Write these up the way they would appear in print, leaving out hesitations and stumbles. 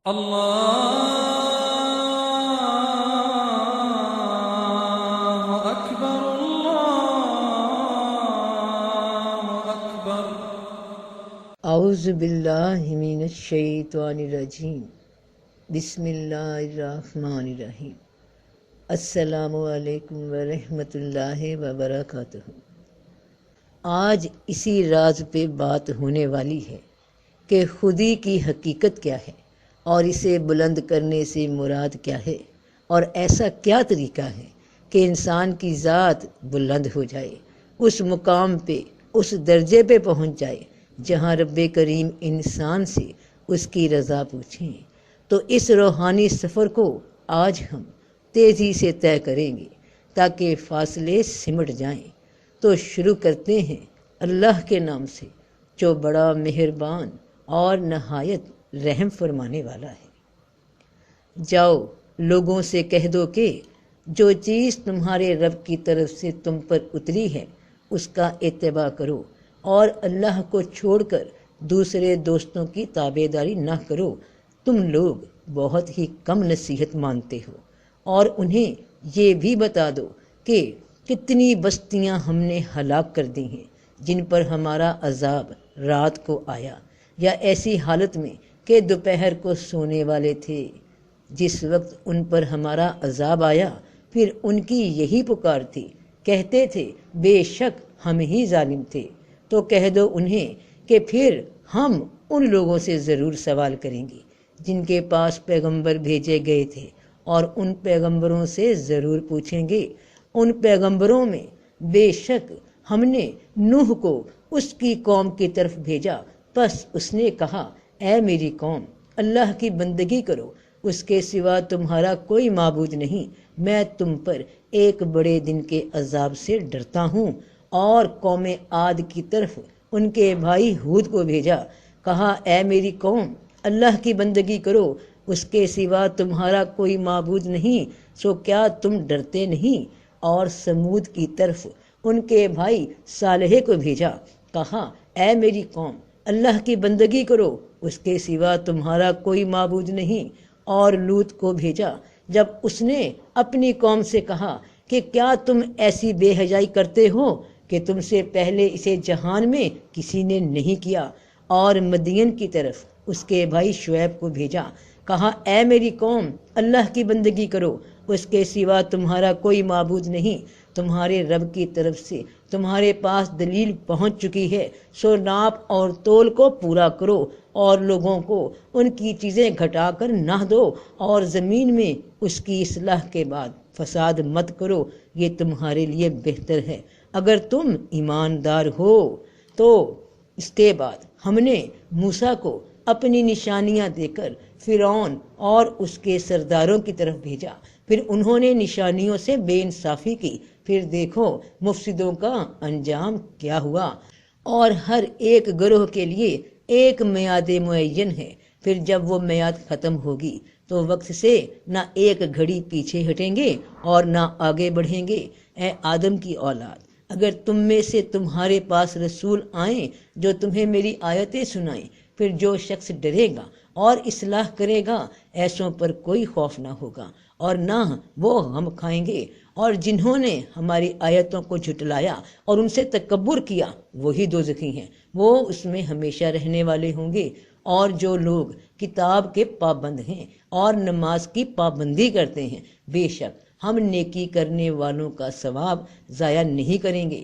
اللہ اکبر اللہ اکبر۔ اعوذ باللہ من الشیطان الرجیم، بسم اللہ الرحمن الرحیم۔ السلام علیکم ورحمۃ اللہ وبرکاتہ۔ آج اسی راز پہ بات ہونے والی ہے کہ خودی کی حقیقت کیا ہے اور اسے بلند کرنے سے مراد کیا ہے، اور ایسا کیا طریقہ ہے کہ انسان کی ذات بلند ہو جائے، اس مقام پہ، اس درجے پہ پہنچ جائے جہاں رب کریم انسان سے اس کی رضا پوچھیں۔ تو اس روحانی سفر کو آج ہم تیزی سے طے کریں گے تاکہ فاصلے سمٹ جائیں۔ تو شروع کرتے ہیں اللہ کے نام سے جو بڑا مہربان اور نہایت رحم فرمانے والا ہے۔ جاؤ لوگوں سے کہہ دو کہ جو چیز تمہارے رب کی طرف سے تم پر اتری ہے اس کا اتباع کرو، اور اللہ کو چھوڑ کر دوسرے دوستوں کی تابع داری نہ کرو۔ تم لوگ بہت ہی کم نصیحت مانتے ہو۔ اور انہیں یہ بھی بتا دو کہ کتنی بستیاں ہم نے ہلاک کر دی ہیں جن پر ہمارا عذاب رات کو آیا، یا ایسی حالت میں کہ دوپہر کو سونے والے تھے۔ جس وقت ان پر ہمارا عذاب آیا پھر ان کی یہی پکار تھی، کہتے تھے بے شک ہم ہی ظالم تھے۔ تو کہہ دو انہیں کہ پھر ہم ان لوگوں سے ضرور سوال کریں گے جن کے پاس پیغمبر بھیجے گئے تھے، اور ان پیغمبروں سے ضرور پوچھیں گے۔ ان پیغمبروں میں بے شک ہم نے نوح کو اس کی قوم کی طرف بھیجا، پس اس نے کہا اے میری قوم، اللہ کی بندگی کرو، اس کے سوا تمہارا کوئی معبود نہیں، میں تم پر ایک بڑے دن کے عذاب سے ڈرتا ہوں۔ اور قوم عاد کی طرف ان کے بھائی ہود کو بھیجا، کہا اے میری قوم، اللہ کی بندگی کرو، اس کے سوا تمہارا کوئی معبود نہیں، سو کیا تم ڈرتے نہیں۔ اور سمود کی طرف ان کے بھائی صالح کو بھیجا، کہا اے میری قوم، اللہ کی بندگی کرو، اس کے سوا تمہارا کوئی معبود نہیں۔ اور لوط کو بھیجا جب اس نے اپنی قوم سے کہا کہ کیا تم ایسی بے حیائی کرتے ہو کہ تم سے پہلے اسے جہان میں کسی نے نہیں کیا۔ اور مدین کی طرف اس کے بھائی شعیب کو بھیجا، کہا اے میری قوم، اللہ کی بندگی کرو، اس کے سوا تمہارا کوئی معبود نہیں، تمہارے رب کی طرف سے تمہارے پاس دلیل پہنچ چکی ہے، سو ناپ اور تول کو پورا کرو، اور لوگوں کو ان کی چیزیں گھٹا کر نہ دو، اور زمین میں اس کی اصلاح کے بعد فساد مت کرو، یہ تمہارے لیے بہتر ہے اگر تم ایماندار ہو۔ تو اس کے بعد ہم نے موسیٰ کو اپنی نشانیاں دے کر فرعون اور اس کے سرداروں کی طرف بھیجا، پھر انہوں نے نشانیوں سے بے انصافی کی، پھر دیکھو مفسدوں کا انجام کیا ہوا۔ اور ہر ایک گروہ کے لیے ایک میعاد معین ہے، پھر جب وہ میعاد ختم ہوگی تو وقت سے نہ ایک گھڑی پیچھے ہٹیں گے اور نہ آگے بڑھیں گے۔ اے آدم کی اولاد، اگر تم میں سے تمہارے پاس رسول آئیں جو تمہیں میری آیتیں سنائیں، پھر جو شخص ڈرے گا اور اصلاح کرے گا ایسوں پر کوئی خوف نہ ہوگا اور نہ وہ غم کھائیں گے۔ اور جنہوں نے ہماری آیتوں کو جھٹلایا اور ان سے تکبر کیا وہی دوزخی ہیں، وہ اس میں ہمیشہ رہنے والے ہوں گے۔ اور جو لوگ کتاب کے پابند ہیں اور نماز کی پابندی کرتے ہیں، بے شک ہم نیکی کرنے والوں کا ثواب ضائع نہیں کریں گے۔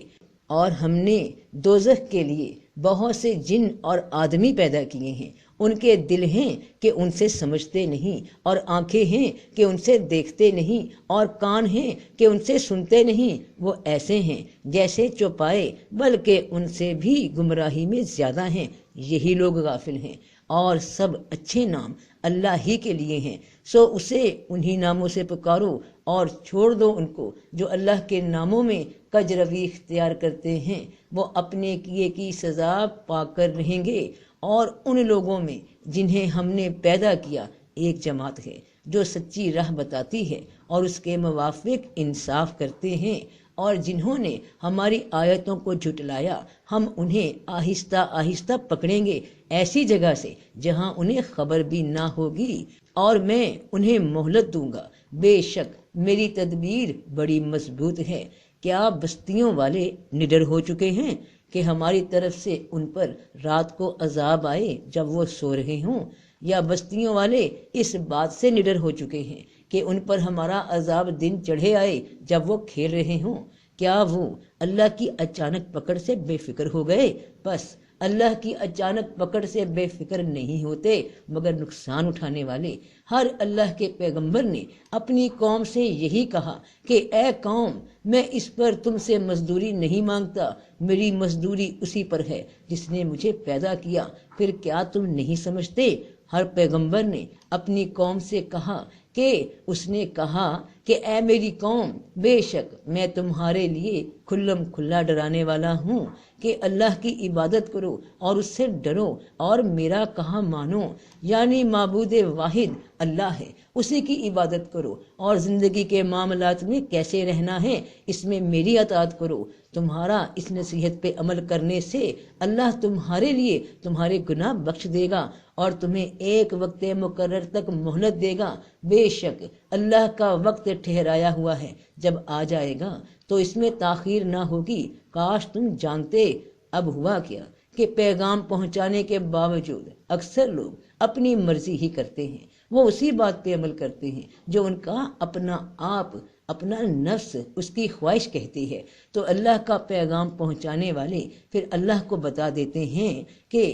اور ہم نے دوزخ کے لیے بہت سے جن اور آدمی پیدا کیے ہیں، ان کے دل ہیں کہ ان سے سمجھتے نہیں، اور آنکھیں ہیں کہ ان سے دیکھتے نہیں، اور کان ہیں کہ ان سے سنتے نہیں۔ وہ ایسے ہیں جیسے چوپائے، بلکہ ان سے بھی گمراہی میں زیادہ ہیں، یہی لوگ غافل ہیں۔ اور سب اچھے نام اللہ ہی کے لیے ہیں، سو اسے انہی ناموں سے پکارو، اور چھوڑ دو ان کو جو اللہ کے ناموں میں کج روی اختیار کرتے ہیں، وہ اپنے کیے کی سزا پا کر رہیں گے۔ اور ان لوگوں میں جنہیں ہم نے پیدا کیا ایک جماعت ہے جو سچی راہ بتاتی ہے اور اس کے موافق انصاف کرتے ہیں۔ اور جنہوں نے ہماری آیتوں کو جھٹلایا ہم انہیں آہستہ آہستہ پکڑیں گے ایسی جگہ سے جہاں انہیں خبر بھی نہ ہوگی، اور میں انہیں مہلت دوں گا۔ بے شک میری تدبیر بڑی مضبوط ہے۔ کیا بستیوں والے نڈر ہو چکے ہیں کہ ہماری طرف سے ان پر رات کو عذاب آئے جب وہ سو رہے ہوں، یا بستیوں والے اس بات سے نڈر ہو چکے ہیں کہ ان پر ہمارا عذاب دن چڑھے آئے جب وہ کھیل رہے ہوں؟ کیا وہ اللہ کی اچانک پکڑ سے بے فکر ہو گئے؟ بس اللہ کی اچانک پکڑ سے بے فکر نہیں ہوتے مگر نقصان اٹھانے والے۔ ہر اللہ کے پیغمبر نے اپنی قوم سے یہی کہا کہ اے قوم، میں اس پر تم سے مزدوری نہیں مانگتا، میری مزدوری اسی پر ہے جس نے مجھے پیدا کیا۔ پھر کیا تم نہیں سمجھتے؟ ہر پیغمبر نے اپنی قوم سے کہا کہ اس نے کہا کہ اے میری قوم، بے شک میں تمہارے لیے کھلم کھلا ڈرانے والا ہوں کہ اللہ کی عبادت کرو اور اس سے ڈرو اور میرا کہا مانو، یعنی معبود واحد اللہ ہے، اسی کی عبادت کرو، اور زندگی کے معاملات میں کیسے رہنا ہے اس میں میری اطاعت کرو۔ تمہارا اس نصیحت پہ عمل کرنے سے اللہ تمہارے لیے تمہارے گناہ بخش دے گا اور تمہیں ایک وقت مقرر تک مہلت دے گا۔ بے شک اللہ کا وقت ٹھہرایا ہوا ہے، جب آ جائے گا تو اس میں تاخیر نہ ہوگی۔ کاش تم جانتے اب ہوا کیا کہ پیغام پہنچانے کے باوجود اکثر لوگ اپنی مرضی ہی کرتے ہیں، وہ اسی بات پہ عمل کرتے ہیں جو ان کا اپنا آپ، اپنا نفس، اس کی خواہش کہتی ہے۔ تو اللہ کا پیغام پہنچانے والے پھر اللہ کو بتا دیتے ہیں کہ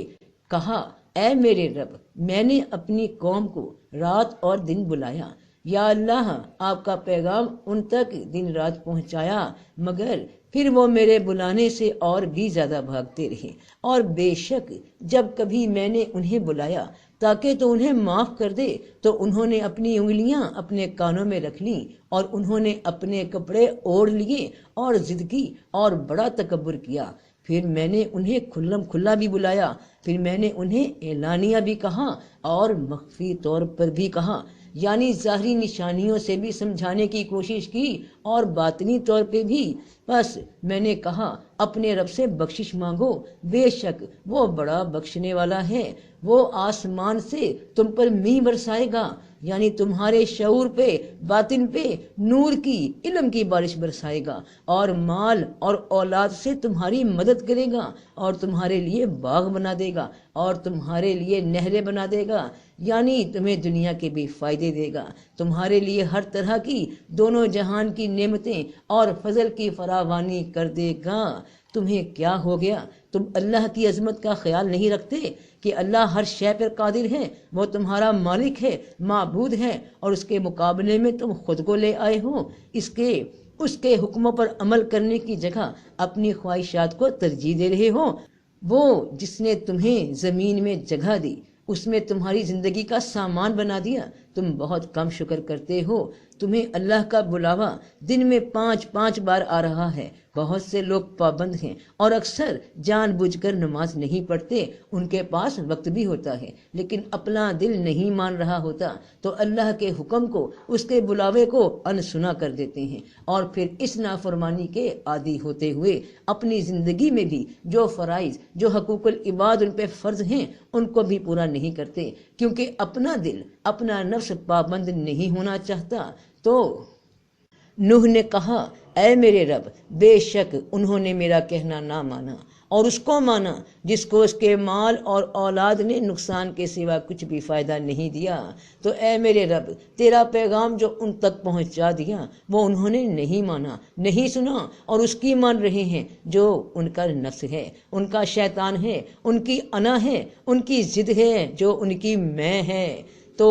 کہا اے میرے رب، میں نے اپنی قوم کو رات اور دن بلایا، یا اللہ آپ کا پیغام ان تک دن رات پہنچایا، مگر پھر وہ میرے بلانے سے اور بھی زیادہ بھاگتے رہے، اور بے شک جب کبھی میں نے انہیں بلایا تاکہ تو انہیں معاف کر دے تو انہوں نے اپنی انگلیاں اپنے کانوں میں رکھ لیں اور انہوں نے اپنے کپڑے اوڑھ لیے اور ضد کی اور بڑا تکبر کیا۔ پھر میں نے انہیں کھلم کھلا بھی بلایا، پھر میں نے انہیں اعلانیہ بھی کہا اور مخفی طور پر بھی کہا، یعنی ظاہری نشانیوں سے بھی سمجھانے کی کوشش کی اور باطنی طور پہ بھی۔ بس میں نے کہا اپنے رب سے بخشش مانگو، بے شک وہ بڑا بخشنے والا ہے، وہ آسمان سے تم پر میਂہ برسائے گا، یعنی تمہارے شعور پہ، باطن پہ نور کی، علم کی بارش برسائے گا، اور مال اور اولاد سے تمہاری مدد کرے گا، اور تمہارے لیے باغ بنا دے گا اور تمہارے لیے نہریں بنا دے گا، یعنی تمہیں دنیا کے بھی فائدے دے گا، تمہارے لیے ہر طرح کی دونوں جہان کی نعمتیں اور فضل کی فراوانی کر دے گا۔ تمہیں کیا ہو گیا؟ تم اللہ کی عظمت کا خیال نہیں رکھتے کہ اللہ ہر شے پر قادر ہے، وہ تمہارا مالک ہے، معبود ہے، اور اس کے مقابلے میں تم خود کو لے آئے ہو، اس کے حکموں پر عمل کرنے کی جگہ اپنی خواہشات کو ترجیح دے رہے ہو۔ وہ جس نے تمہیں زمین میں جگہ دی، اس میں تمہاری زندگی کا سامان بنا دیا، تم بہت کم شکر کرتے ہو۔ تمہیں اللہ کا بلاوا دن میں 5 بار آ رہا ہے۔ بہت سے لوگ پابند ہیں اور اکثر جان بوجھ کر نماز نہیں پڑھتے، ان کے پاس وقت بھی ہوتا ہے لیکن اپنا دل نہیں مان رہا ہوتا، تو اللہ کے حکم کو، اس کے بلاوے کو انسنا کر دیتے ہیں، اور پھر اس نافرمانی کے عادی ہوتے ہوئے اپنی زندگی میں بھی جو فرائض، جو حقوق العباد ان پہ فرض ہیں، ان کو بھی پورا نہیں کرتے، کیونکہ اپنا دل، اپنا نفس پابند نہیں ہونا چاہتا۔ تو نوح نے کہا اے میرے رب، بے شک انہوں نے میرا کہنا نہ مانا، اور اس کو مانا جس کو اس کے مال اور اولاد نے نقصان کے سوا کچھ بھی فائدہ نہیں دیا۔ تو اے میرے رب، تیرا پیغام جو ان تک پہنچا دیا وہ انہوں نے نہیں مانا، نہیں سنا، اور اس کی مان رہے ہیں جو ان کا نفس ہے، ان کا شیطان ہے، ان کی انا ہے، ان کی ضد ہے جو ان کی میں ہے۔ تو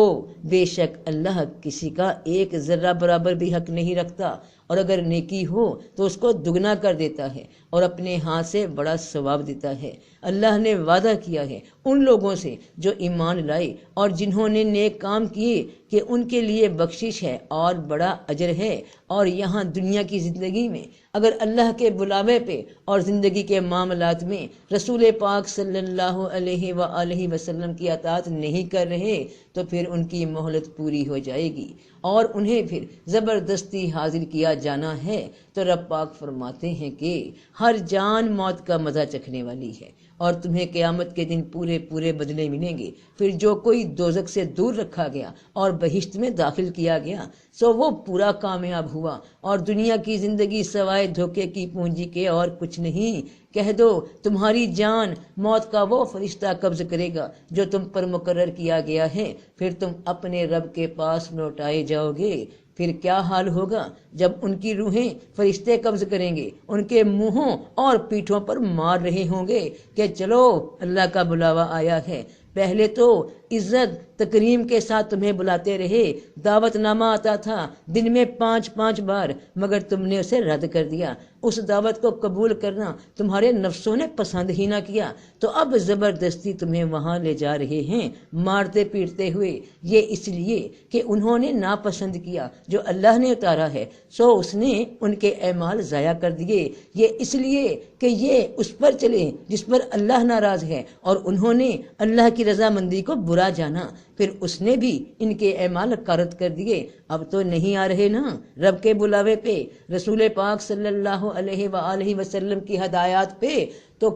بے شک اللہ کسی کا ایک ذرہ برابر بھی حق نہیں رکھتا، اور اگر نیکی ہو تو اس کو دگنا کر دیتا ہے اور اپنے ہاتھ سے بڑا ثواب دیتا ہے۔ اللہ نے وعدہ کیا ہے ان لوگوں سے جو ایمان لائے اور جنہوں نے نیک کام کیے کہ ان کے لیے بخشش ہے اور بڑا اجر ہے۔ اور یہاں دنیا کی زندگی میں اگر اللہ کے بلاوے پہ اور زندگی کے معاملات میں رسول پاک صلی اللہ علیہ وآلہ وسلم کی اطاعت نہیں کر رہے تو پھر ان کی مہلت پوری ہو جائے گی اور انہیں پھر زبردستی حاضر کیا جانا ہے تو رب پاک فرماتے ہیں کہ ہر جان موت کا مزہ چکھنے والی ہے اور تمہیں قیامت کے دن پورے پورے بدلے ملیں گے۔ پھر جو کوئی دوزخ سے دور رکھا گیا اور بہشت میں داخل کیا گیا سو وہ پورا کامیاب ہوا، اور دنیا کی زندگی سوائے دھوکے کی پونجی کے اور کچھ نہیں۔ کہہ دو تمہاری جان موت کا وہ فرشتہ قبض کرے گا جو تم پر مقرر کیا گیا ہے، پھر تم اپنے رب کے پاس لوٹائے جاؤ گے۔ پھر کیا حال ہوگا جب ان کی روحیں فرشتے قبض کریں گے، ان کے منہوں اور پیٹھوں پر مار رہے ہوں گے کہ چلو اللہ کا بلاوا آیا ہے۔ پہلے تو عزت تکریم کے ساتھ تمہیں بلاتے رہے، دعوت نامہ آتا تھا دن میں 5 بار، مگر تم نے اسے رد کر دیا۔ اس دعوت کو قبول کرنا تمہارے نفسوں نے پسند ہی نہ کیا، تو اب زبردستی تمہیں وہاں لے جا رہے ہیں مارتے پیٹتے ہوئے۔ یہ اس لیے کہ انہوں نے ناپسند کیا جو اللہ نے اتارا ہے، سو اس نے ان کے اعمال ضائع کر دیے۔ یہ اس لیے کہ یہ اس پر چلے جس پر اللہ ناراض ہے، اور انہوں نے اللہ کی رضامندی کو برا جانا، پھر اس نے بھی ان کے اعمال غارت کر دیے۔ اب تو نہیں آ رہے نا رب کے بلاوے پہ، رسول پاک صلی اللہ علیہ وآلہ وسلم کی ہدایات پہ، تو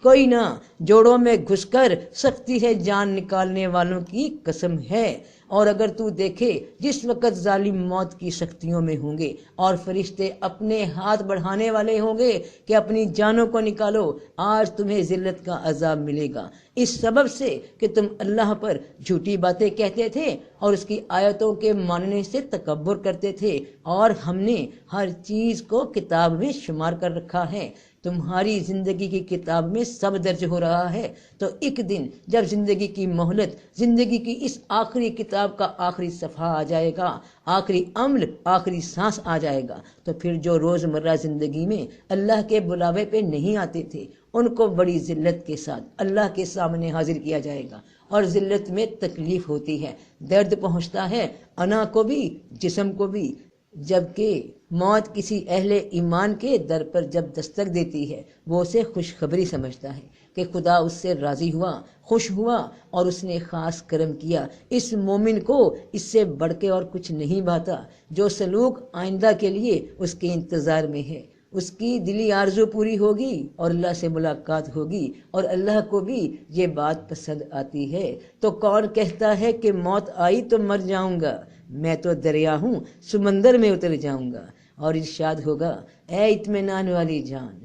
کوئی نہ جوڑوں میں گھس کر سختی ہے جان نکالنے والوں کی قسم ہے۔ اور اگر تو دیکھے جس وقت ظالم موت کی سختیوں میں ہوں گے اور فرشتے اپنے ہاتھ بڑھانے والے ہوں گے کہ اپنی جانوں کو نکالو، آج تمہیں ذلت کا عذاب ملے گا، اس سبب سے کہ تم اللہ پر جھوٹی باتیں کہتے تھے اور اس کی آیتوں کے ماننے سے تکبر کرتے تھے، اور ہم نے ہر چیز کو کتاب میں شمار کر رکھا ہے۔ تمہاری زندگی کی کتاب میں سب درج ہو رہا ہے، تو ایک دن جب زندگی کی مہلت، زندگی کی اس آخری کتاب کا آخری صفحہ آ جائے گا، آخری عمل، آخری سانس آ جائے گا، تو پھر جو روزمرہ زندگی میں اللہ کے بلاوے پہ نہیں آتے تھے ان کو بڑی ذلت کے ساتھ اللہ کے سامنے حاضر کیا جائے گا، اور ذلت میں تکلیف ہوتی ہے، درد پہنچتا ہے انا کو بھی جسم کو بھی، جبکہ موت کسی اہل ایمان کے در پر جب دستک دیتی ہے وہ اسے خوشخبری سمجھتا ہے کہ خدا اس سے راضی ہوا، خوش ہوا، اور اس نے خاص کرم کیا۔ اس مومن کو اس سے بڑھ کے اور کچھ نہیں بھاتا، جو سلوک آئندہ کے لیے اس کے انتظار میں ہے۔ اس کی دلی آرزو پوری ہوگی اور اللہ سے ملاقات ہوگی، اور اللہ کو بھی یہ بات پسند آتی ہے۔ تو کون کہتا ہے کہ موت آئی تو مر جاؤں گا، میں تو دریا ہوں سمندر میں اتر جاؤں گا۔ اور ارشاد ہوگا اے اطمینان والی جان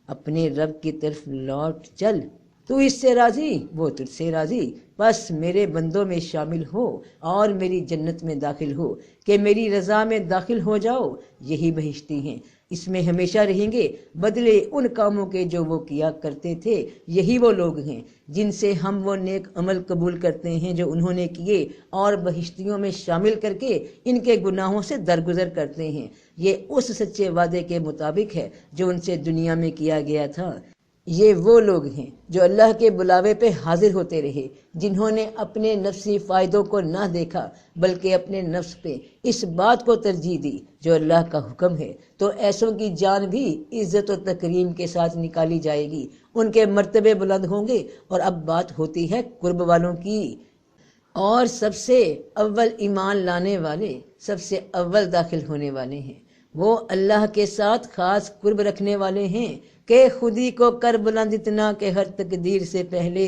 اپنے رب کی طرف لوٹ چل، تو اس سے راضی وہ تجھ سے راضی، بس میرے بندوں میں شامل ہو اور میری جنت میں داخل ہو، کہ میری رضا میں داخل ہو جاؤ، یہی بہشتی ہیں، اس میں ہمیشہ رہیں گے، بدلے ان کاموں کے جو وہ کیا کرتے تھے۔ یہی وہ لوگ ہیں جن سے ہم وہ نیک عمل قبول کرتے ہیں جو انہوں نے کیے، اور بہشتیوں میں شامل کر کے ان کے گناہوں سے درگزر کرتے ہیں۔ یہ اس سچے وعدے کے مطابق ہے جو ان سے دنیا میں کیا گیا تھا۔ یہ وہ لوگ ہیں جو اللہ کے بلاوے پہ حاضر ہوتے رہے، جنہوں نے اپنے نفسی فائدوں کو نہ دیکھا بلکہ اپنے نفس پہ اس بات کو ترجیح دی جو اللہ کا حکم ہے، تو ایسوں کی جان بھی عزت و تکریم کے ساتھ نکالی جائے گی، ان کے مرتبے بلند ہوں گے۔ اور اب بات ہوتی ہے قرب والوں کی، اور سب سے اول ایمان لانے والے، سب سے اول داخل ہونے والے ہیں وہ اللہ کے ساتھ خاص قرب رکھنے والے ہیں کہ خودی کو کر بلند اتنا کہ ہر تقدیر سے پہلے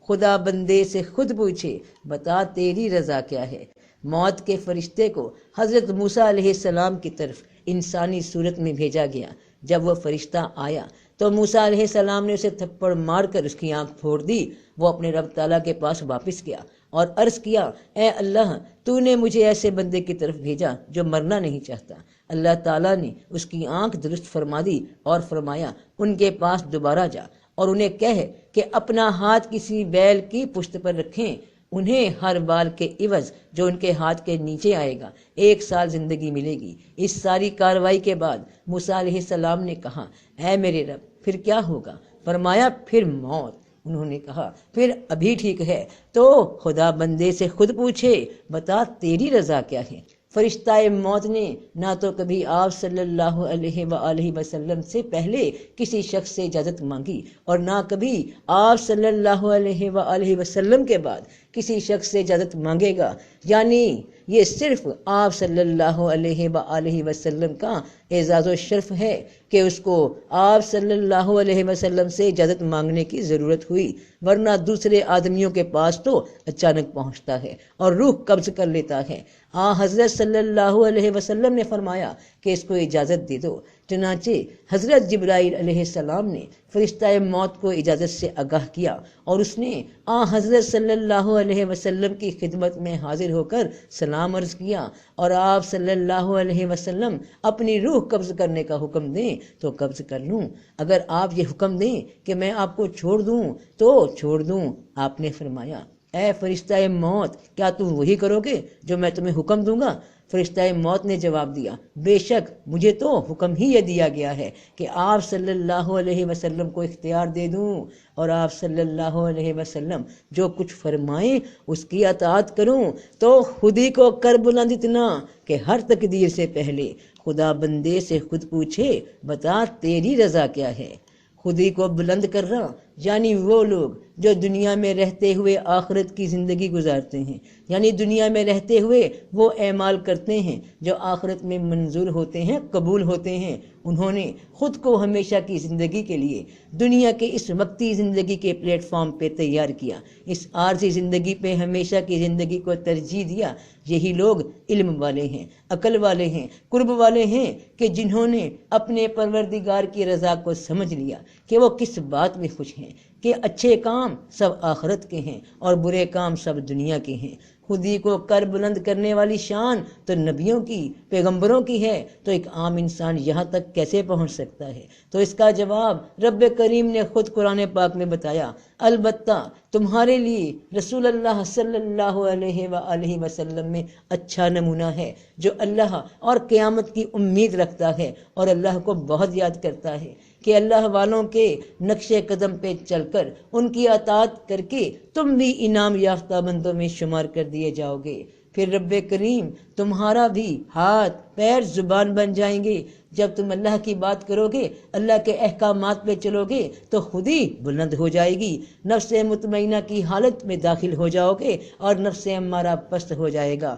خدا بندے سے خود پوچھے بتا تیری رضا کیا ہے۔ موت کے فرشتے کو حضرت موسیٰ علیہ السلام کی طرف انسانی صورت میں بھیجا گیا۔ جب وہ فرشتہ آیا تو موسیٰ علیہ السلام نے اسے تھپڑ مار کر اس کی آنکھ پھوڑ دی۔ وہ اپنے رب تعالیٰ کے پاس واپس گیا اور عرض کیا اے اللہ تو نے مجھے ایسے بندے کی طرف بھیجا جو مرنا نہیں چاہتا۔ اللہ تعالیٰ نے اس کی آنکھ درست فرما دی اور فرمایا ان کے پاس دوبارہ جا اور انہیں کہہ کہ اپنا ہاتھ کسی بیل کی پشت پر رکھیں، انہیں ہر بال کے عوض جو ان کے ہاتھ کے نیچے آئے گا 1 سال زندگی ملے گی۔ اس ساری کارروائی کے بعد موسیٰ علیہ السلام نے کہا اے میرے رب پھر کیا ہوگا؟ فرمایا پھر موت۔ انہوں نے کہا پھر ابھی ٹھیک ہے، تو خدا بندے سے خود پوچھے بتا تیری رضا کیا ہے۔ فرشتہ موت نے نہ تو کبھی آپ صلی اللہ علیہ وآلہ وسلم سے پہلے کسی شخص سے اجازت مانگی، اور نہ کبھی آپ صلی اللہ علیہ وآلہ وسلم کے بعد کسی شخص سے اجازت مانگے گا، یعنی یہ صرف آپ صلی اللہ علیہ وآلہ وسلم کا اعزاز و شرف ہے کہ اس کو آپ صلی اللہ علیہ وسلم سے اجازت مانگنے کی ضرورت ہوئی، ورنہ دوسرے آدمیوں کے پاس تو اچانک پہنچتا ہے اور روح قبض کر لیتا ہے۔ حضرت صلی اللہ علیہ وسلم نے فرمایا کہ اس کو اجازت دے دو۔ چنانچہ حضرت جبرائیل علیہ السلام نے فرشتہ موت کو اجازت سے آگاہ کیا اور اس نے حضرت صلی اللہ علیہ وسلم کی خدمت میں حاضر ہو کر سلام عرض کیا، اور آپ صلی اللہ علیہ وسلم اپنی روح قبض کرنے کا حکم دیں تو قبض کر لوں، اگر آپ یہ حکم دیں کہ میں آپ کو چھوڑ دوں تو چھوڑ دوں۔ آپ نے فرمایا، اے فرشتہ موت، کیا تم وہی کرو گے جو میں تمہیں حکم دوں گا؟ فرشتہ موت نے جواب دیا، بے شک مجھے تو حکم ہی یہ دیا گیا ہے کہ آپ صلی اللہ علیہ وسلم کو اختیار دے دوں، اور آپ صلی اللہ علیہ وسلم جو کچھ فرمائیں اس کی اطاعت کروں، تو خود ہی کو کر بلند اتنا کہ ہر تقدیر سے پہلے خدا بندے سے خود پوچھے، بتا تیری رضا کیا ہے۔ خود ہی کو بلند کرنا یعنی وہ لوگ جو دنیا میں رہتے ہوئے آخرت کی زندگی گزارتے ہیں، یعنی دنیا میں رہتے ہوئے وہ اعمال کرتے ہیں جو آخرت میں منظور ہوتے ہیں، قبول ہوتے ہیں، انہوں نے خود کو ہمیشہ کی زندگی کے لیے دنیا کے اس وقتی زندگی کے پلیٹ فارم پہ تیار کیا، اس عارضی زندگی پہ ہمیشہ کی زندگی کو ترجیح دیا۔ یہی لوگ علم والے ہیں، عقل والے ہیں، قرب والے ہیں کہ جنہوں نے اپنے پروردگار کی رضا کو سمجھ لیا کہ وہ کس بات میں خوش ہیں، کہ اچھے کام سب آخرت کے ہیں اور برے کام سب دنیا کے ہیں۔ خود ہی کو کر بلند کرنے والی شان تو نبیوں کی، پیغمبروں کی ہے، تو ایک عام انسان یہاں تک کیسے پہنچ سکتا ہے؟ تو اس کا جواب رب کریم نے خود قرآن پاک میں بتایا، البتہ تمہارے لیے رسول اللہ صلی اللہ علیہ وآلہ وسلم میں اچھا نمونہ ہے، جو اللہ اور قیامت کی امید رکھتا ہے اور اللہ کو بہت یاد کرتا ہے، کہ اللہ والوں کے نقش قدم پہ چل کر ان کی اطاعت کر کے تم بھی انعام یافتہ بندوں میں شمار کر دیے جاؤ گے۔ پھر رب کریم تمہارا بھی ہاتھ پیر زبان بن جائیں گے۔ جب تم اللہ کی بات کرو گے، اللہ کے احکامات پہ چلو گے تو خود ہی بلند ہو جائے گی، نفس مطمئنہ کی حالت میں داخل ہو جاؤ گے اور نفس امارہ پست ہو جائے گا،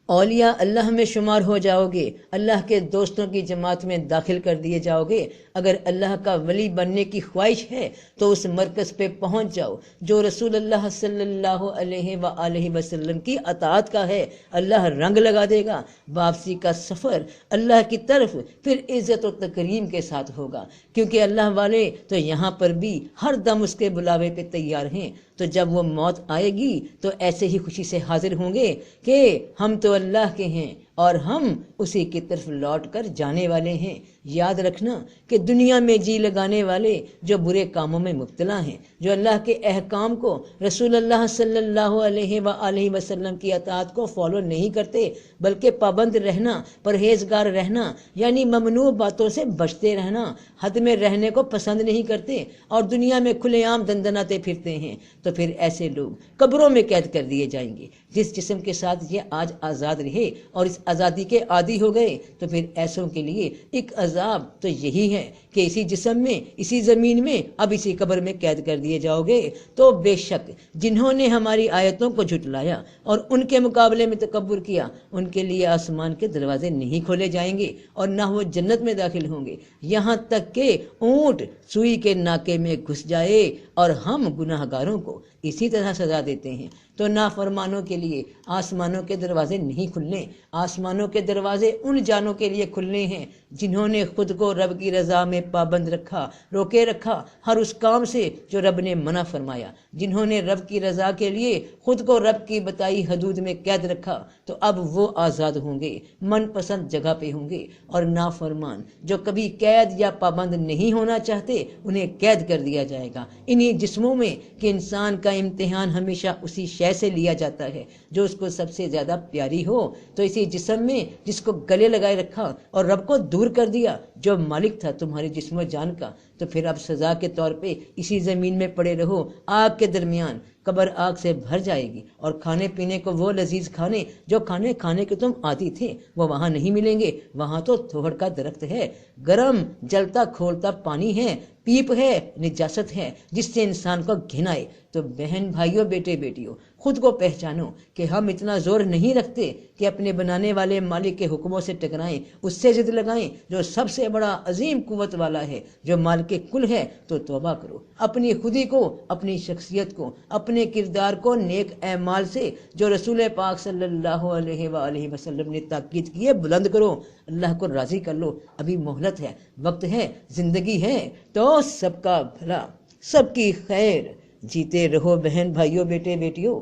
اولیاء اللہ میں شمار ہو جاؤ گے، اللہ کے دوستوں کی جماعت میں داخل کر دیے جاؤ گے۔ اگر اللہ کا ولی بننے کی خواہش ہے تو اس مرکز پہ پہنچ جاؤ جو رسول اللہ صلی اللہ علیہ وآلہ وسلم کی اطاعت کا ہے، اللہ رنگ لگا دے گا۔ واپسی کا سفر اللہ کی طرف پھر عزت و تکریم کے ساتھ ہوگا، کیونکہ اللہ والے تو یہاں پر بھی ہر دم اس کے بلاوے پہ تیار ہیں۔ تو جب وہ موت آئے گی تو ایسے ہی خوشی سے حاضر ہوں گے کہ ہم تو اللہ کے ہیں اور ہم اسی کی طرف لوٹ کر جانے والے ہیں۔ یاد رکھنا کہ دنیا میں جی لگانے والے جو برے کاموں میں مبتلا ہیں، جو اللہ کے احکام کو، رسول اللہ صلی اللہ علیہ وآلہ وسلم کی اطاعت کو فالو نہیں کرتے، بلکہ پابند رہنا، پرہیزگار رہنا، یعنی ممنوع باتوں سے بچتے رہنا، حد میں رہنے کو پسند نہیں کرتے اور دنیا میں کھلے عام دندناتے پھرتے ہیں، تو پھر ایسے لوگ قبروں میں قید کر دیے جائیں گے۔ جس جسم کے ساتھ یہ آج آزاد رہے اور اس آزادی کے عادی ہو گئے، تو پھر ایسوں کے لیے ایک عذاب تو یہی ہے کہ اسی جسم میں، اسی زمین میں، اب اسی قبر میں قید کر دیے جاؤ گے۔ تو بے شک جنہوں نے ہماری آیتوں کو جھٹلایا اور ان کے مقابلے میں تکبر کیا، ان کے لیے آسمان کے دروازے نہیں کھولے جائیں گے اور نہ وہ جنت میں داخل ہوں گے، یہاں تک کہ اونٹ سوئی کے ناکے میں گھس جائے، اور ہم گناہ گاروں کو اسی طرح سزا دیتے ہیں۔ تو نافرمانوں کے لیے آسمانوں کے دروازے نہیں کھلنے، آسمانوں کے دروازے ان جانوں کے لیے کھلنے ہیں جنہوں نے خود کو رب کی رضا میں پابند رکھا، روکے رکھا ہر اس کام سے جو رب نے منع فرمایا، جنہوں نے رب کی رضا کے لیے خود کو رب کی بتائی حدود میں قید رکھا، تو اب وہ آزاد ہوں گے، من پسند جگہ پہ ہوں گے۔ اور نافرمان جو کبھی قید یا پابند نہیں ہونا چاہتے، انہیں قید کر دیا جائے گا انہی جسموں میں، کہ انسان کا امتحان ہمیشہ اسی شے سے لیا جاتا ہے جو اس کو سب سے زیادہ پیاری ہو۔ تو اسی جسم میں جس کو گلے لگائے رکھا اور رب کو دور کر دیا جو مالک تھا تمہاری جسم و جان کا، تو پھر اب سزا کے طور پہ اسی زمین میں پڑے رہو، آگ کے درمیان۔ قبر آگ سے بھر جائے گی اور کھانے پینے کو وہ لذیذ کھانے جو کھانے کے تم عادی تھے وہ وہاں نہیں ملیں گے۔ وہاں تو تھوڑ کا درخت ہے، گرم جلتا کھولتا پانی ہے، پیپ ہے، نجاست ہے جس سے انسان کو گھنائے۔ تو بہن بھائیوں، بیٹے بیٹیوں، خود کو پہچانو کہ ہم اتنا زور نہیں رکھتے کہ اپنے بنانے والے مالک کے حکموں سے ٹکرائیں، اس سے ضد لگائیں جو سب سے بڑا عظیم قوت والا ہے، جو مالک کل ہے۔ تو توبہ کرو اپنی خودی کو، اپنی شخصیت کو، اپنے کردار کو نیک اعمال سے، جو رسول پاک صلی اللہ علیہ وآلہ وسلم نے تاکید کی ہے، بلند کرو، اللہ کو راضی کر لو۔ ابھی مہلت ہے، وقت ہے، زندگی ہے، تو سب کا بھلا، سب کی خیر۔ جیتے رہو بہن بھائیوں، بیٹے بیٹیوں،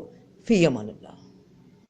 فی امان اللہ۔